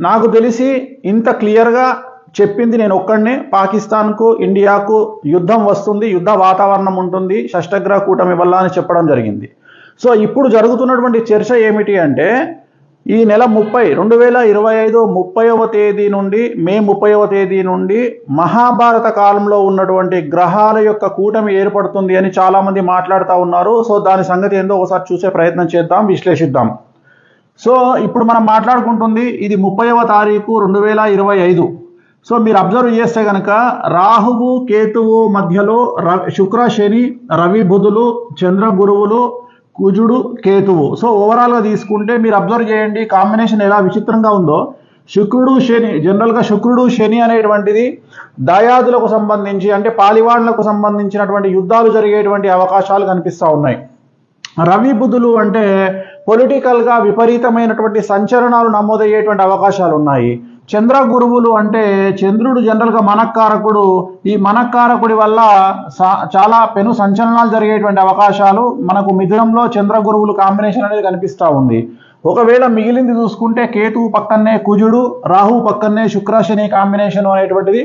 నాకు తెలిసి ఇంత క్లియర్గా చెప్పింది నేను ఒక్కడనే. పాకిస్తాన్కు ఇండియాకు యుద్ధం వస్తుంది, యుద్ధ వాతావరణం ఉంటుంది, షష్టగ్రహ కూటమి వల్ల అని చెప్పడం జరిగింది. సో ఇప్పుడు జరుగుతున్నటువంటి చర్చ ఏమిటి అంటే ఈ నెల 2025 30వ తేదీ నుండి మే 30వ తేదీ నుండి మహాభారత కాలంలో ఉన్నటువంటి గ్రహాల యొక్క కూటమి ఏర్పడుతుంది అని చాలామంది మాట్లాడుతూ ఉన్నారు. సో దాని సంగతి ఏందో ఒకసారి చూసే ప్రయత్నం చేద్దాం, విశ్లేషిద్దాం. సో ఇప్పుడు మనం మాట్లాడుకుంటుంది ఇది 30వ తారీఖు 2025. సో మీరు అబ్జర్వ్ చేస్తే కనుక రాహువు కేతువు మధ్యలో శుక్ర శని రవి బుధులు చంద్ర గురువులు కుజుడు కేతువు. సో ఓవరాల్గా తీసుకుంటే మీరు అబ్జర్వ్ చేయండి కాంబినేషన్ ఎలా విచిత్రంగా ఉందో. శుక్రుడు శని, జనరల్గా శుక్రుడు శని అనేటువంటిది దాయాదులకు సంబంధించి అంటే పాలివాళ్లకు సంబంధించినటువంటి యుద్ధాలు జరిగేటువంటి అవకాశాలు కనిపిస్తూ ఉన్నాయి. రవి బుధులు అంటే పొలిటికల్గా విపరీతమైనటువంటి సంచలనాలు నమోదయ్యేటువంటి అవకాశాలు ఉన్నాయి. చంద్ర గురువులు అంటే చంద్రుడు జనరల్గా మనక్కారకుడు. ఈ మనక్కారకుడి వల్ల చాలా పెను సంచలనాలు జరిగేటువంటి అవకాశాలు మనకు మిథునంలో చంద్ర గురువులు కాంబినేషన్ అనేది కనిపిస్తూ ఉంది. ఒకవేళ మిగిలింది చూసుకుంటే కేతువు పక్కనే కుజుడు, రాహువు పక్కనే శుక్రశని కాంబినేషన్ అనేటువంటిది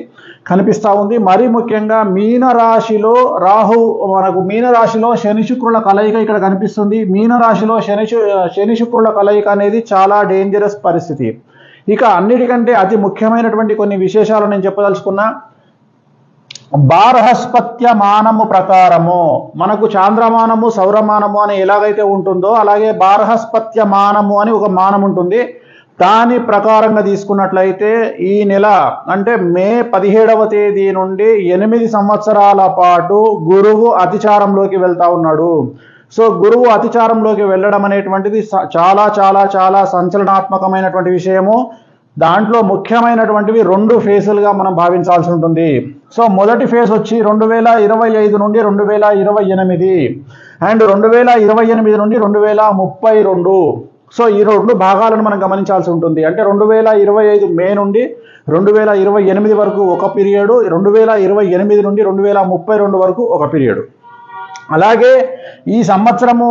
కనిపిస్తూ ఉంది. మరీ ముఖ్యంగా మీనరాశిలో మీనరాశిలో శని శుక్రుల కలయిక ఇక్కడ కనిపిస్తుంది. మీనరాశిలో శని శుక్రుల కలయిక అనేది చాలా డేంజరస్ పరిస్థితి. ఇక అన్నిటికంటే అతి ముఖ్యమైనటువంటి కొన్ని విశేషాలు నేను చెప్పదలుచుకున్నా. బార్హస్పత్య మానము ప్రకారము మనకు చాంద్రమానము సౌరమానము అని ఎలాగైతే ఉంటుందో అలాగే బార్హస్పత్య మానము అని ఒక మానం ఉంటుంది. దాని ప్రకారంగా తీసుకున్నట్లయితే ఈ నెల అంటే మే 17వ తేదీ నుండి 8 సంవత్సరాల పాటు గురువు అతిచారంలోకి వెళ్తా ఉన్నాడు. సో గురువు అతిచారంలోకి వెళ్ళడం అనేటువంటిది చాలా చాలా చాలా సంచలనాత్మకమైనటువంటి విషయము. దాంట్లో ముఖ్యమైనటువంటివి 2 ఫేజులుగా మనం భావించాల్సి ఉంటుంది. సో మొదటి ఫేజ్ వచ్చి 2025 నుండి 2028 అండ్ 2028 నుండి 2032. సో ఈ 2 భాగాలను మనం గమనించాల్సి ఉంటుంది. అంటే 2025 మే నుండి 2028 వరకు ఒక పీరియడ్, 2028 నుండి 2032 వరకు ఒక పీరియడ్. అలాగే ఈ సంవత్సరము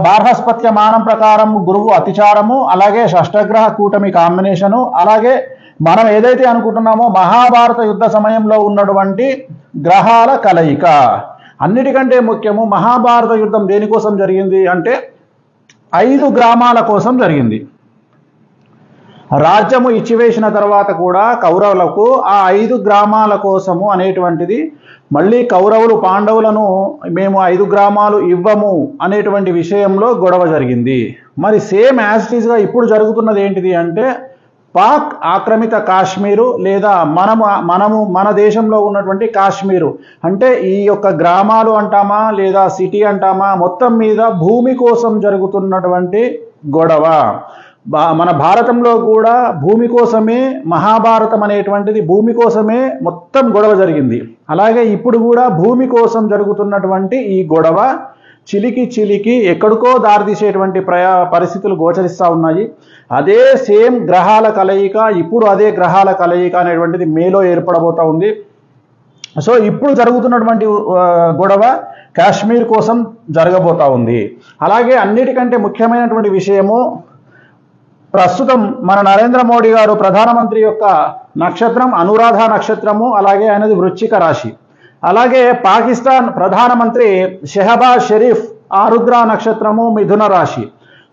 బార్హస్పత్య మానం ప్రకారం గురువు అతిచారము, అలాగే షష్టగ్రహ కూటమి కాంబినేషను, అలాగే మనం ఏదైతే అనుకుంటున్నామో మహాభారత యుద్ధ సమయంలో ఉన్నటువంటి గ్రహాల కలయిక. అన్నిటికంటే ముఖ్యము మహాభారత యుద్ధం దేనికోసం జరిగింది అంటే 5 గ్రామాల కోసం జరిగింది. రాజ్యము ఇచ్చివేసిన తర్వాత కూడా కౌరవులకు ఆ 5 గ్రామాల కోసము అనేటువంటిది మళ్ళీ కౌరవులు పాండవులను మేము 5 గ్రామాలు ఇవ్వము అనేటువంటి విషయంలో గొడవ జరిగింది. మరి సేమ్ యాజ్ ఇట్ ఈస్గా ఇప్పుడు జరుగుతున్నది ఏంటిది అంటే పాక్ ఆక్రమిత కాశ్మీరు లేదా మన దేశంలో ఉన్నటువంటి కాశ్మీరు అంటే ఈ యొక్క గ్రామాలు అంటామా లేదా సిటీ అంటామా మొత్తం మీద భూమి కోసం జరుగుతున్నటువంటి గొడవ. మన భారతంలో కూడా భూమి కోసమే మహాభారతం అనేటువంటిది భూమి కోసమే మొత్తం గొడవ జరిగింది. అలాగే ఇప్పుడు కూడా భూమి కోసం జరుగుతున్నటువంటి ఈ గొడవ చిలికి ఎక్కడికో దారితీసేటువంటి పరిస్థితులు గోచరిస్తూ ఉన్నాయి. అదే సేమ్ గ్రహాల కలయిక ఇప్పుడు అదే గ్రహాల కలయిక అనేటువంటిది మేలో ఏర్పడబోతూ ఉంది. సో ఇప్పుడు జరుగుతున్నటువంటి గొడవ కాశ్మీర్ కోసం జరగబోతూ ఉంది. అలాగే అన్నిటికంటే ముఖ్యమైనటువంటి విషయము ప్రస్తుతం మన నరేంద్ర మోడీ గారు ప్రధానమంత్రి యొక్క నక్షత్రం అనురాధ నక్షత్రము, అలాగే ఆయనది వృశ్చిక రాశి. అలాగే పాకిస్తాన్ ప్రధానమంత్రి షెహబాజ్ షరీఫ్ ఆరుద్ర నక్షత్రము మిథున రాశి.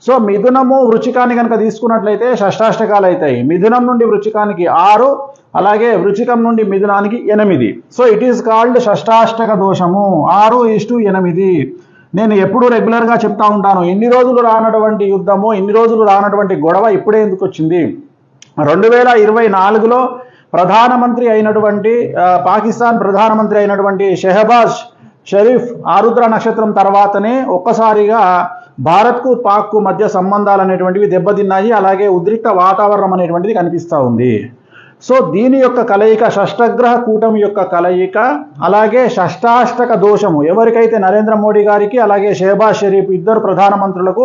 సో మిథునము వృచ్చికాన్ని కనుక తీసుకున్నట్లయితే షష్టాష్టకాలు అవుతాయి. మిథునం నుండి వృచ్చికానికి 6, అలాగే వృచ్చికం నుండి మిథునానికి 8. సో ఇట్ ఈస్ కాల్డ్ షష్టాష్టక దోషము 6:8. నేను ఎప్పుడు రెగ్యులర్గా చెప్తా ఉంటాను, ఇన్ని రోజులు రానటువంటి యుద్ధము, ఇన్ని రోజులు రానటువంటి గొడవ ఇప్పుడే ఎందుకు వచ్చింది. 2024లో ప్రధానమంత్రి అయినటువంటి పాకిస్తాన్ ప్రధానమంత్రి అయినటువంటి షెహబాజ్ షరీఫ్ ఆరుద్ర నక్షత్రం తర్వాతనే ఒక్కసారిగా భారత్కు పాక్కు మధ్య సంబంధాలు అనేటువంటివి దెబ్బతిన్నాయి. అలాగే ఉద్రిక్త వాతావరణం అనేటువంటిది కనిపిస్తూ ఉంది. సో దీని యొక్క కలయిక షష్టగ్రహ కూటమి యొక్క కలయిక, అలాగే షష్టాష్టక దోషము ఎవరికైతే నరేంద్ర మోడీ గారికి అలాగే షెహబాజ్ షరీఫ్ ఇద్దరు ప్రధానమంత్రులకు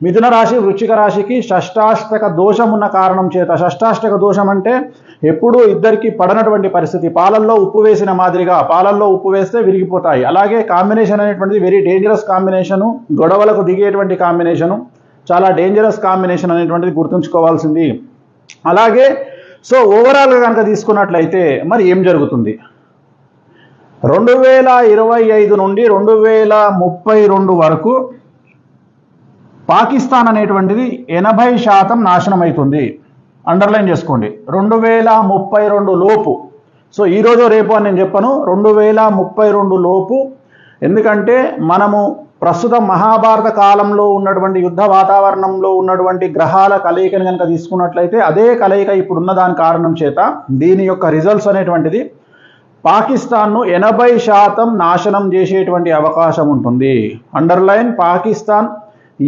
మిథున రాశి వృశ్చిక రాశికి షష్టాష్టక దోషం ఉన్న కారణం చేత, షష్టాష్టక దోషం అంటే ఎప్పుడూ ఇద్దరికి పడనటువంటి పరిస్థితి, పాలల్లో ఉప్పు వేసిన మాదిరిగా, పాలల్లో ఉప్పు వేస్తే విరిగిపోతాయి. అలాగే కాంబినేషన్ అనేటువంటిది వెరీ డేంజరస్ కాంబినేషను, గొడవలకు దిగేటువంటి కాంబినేషను, చాలా డేంజరస్ కాంబినేషన్ అనేటువంటిది గుర్తుంచుకోవాల్సింది. అలాగే సో ఓవరాల్గా కనుక తీసుకున్నట్లయితే మరి ఏం జరుగుతుంది? 2025 నుండి 2032 వరకు పాకిస్తాన్ అనేటువంటిది 80% నాశనం అవుతుంది. అండర్లైన్ చేసుకోండి, 2032 లోపు. సో ఈరోజు రేపు అని నేను చెప్పను, 2032 లోపు. ఎందుకంటే మనము ప్రస్తుతం మహాభారత కాలంలో ఉన్నటువంటి యుద్ధ వాతావరణంలో ఉన్నటువంటి గ్రహాల కలయికను కనుక తీసుకున్నట్లయితే అదే కలయిక ఇప్పుడు ఉన్న దాని కారణం చేత దీని యొక్క రిజల్ట్స్ అనేటువంటిది పాకిస్తాన్ను 80% నాశనం చేసేటువంటి అవకాశం ఉంటుంది. అండర్లైన్, పాకిస్తాన్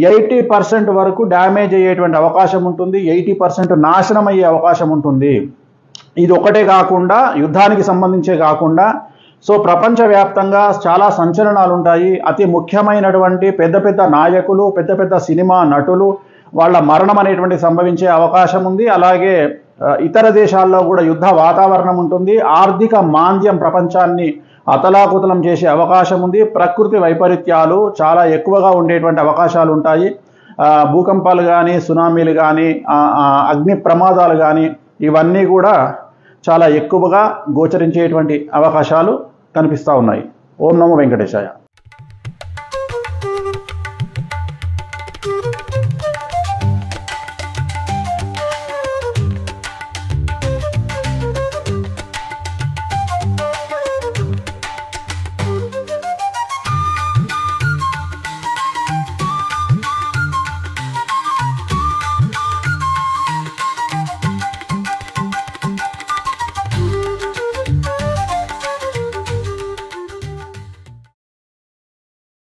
80% వరకు డ్యామేజ్ అయ్యేటువంటి అవకాశం ఉంటుంది, 80% నాశనం అయ్యే అవకాశం ఉంటుంది. ఇది ఒకటే కాకుండా, యుద్ధానికి సంబంధించే కాకుండా సో ప్రపంచవ్యాప్తంగా చాలా సంచలనాలు ఉంటాయి. అతి ముఖ్యమైనటువంటి పెద్ద పెద్ద నాయకులు, పెద్ద పెద్ద సినిమా నటులు వాళ్ళ మరణం అనేటువంటి సంభవించే అవకాశం ఉంది. అలాగే ఇతర దేశాల్లో కూడా యుద్ధ వాతావరణం ఉంటుంది. ఆర్థిక మాంద్యం ప్రపంచాన్ని అతలాకుతలం చేసే అవకాశం ఉంది. ప్రకృతి వైపరీత్యాలు చాలా ఎక్కువగా ఉండేటువంటి అవకాశాలు ఉంటాయి. భూకంపాలు కానీ, సునామీలు కానీ, అగ్ని ప్రమాదాలు కానీ ఇవన్నీ కూడా చాలా ఎక్కువగా గోచరించేటువంటి అవకాశాలు కనిపిస్తూ ఉన్నాయి. ఓం నమో వెంకటేశాయ.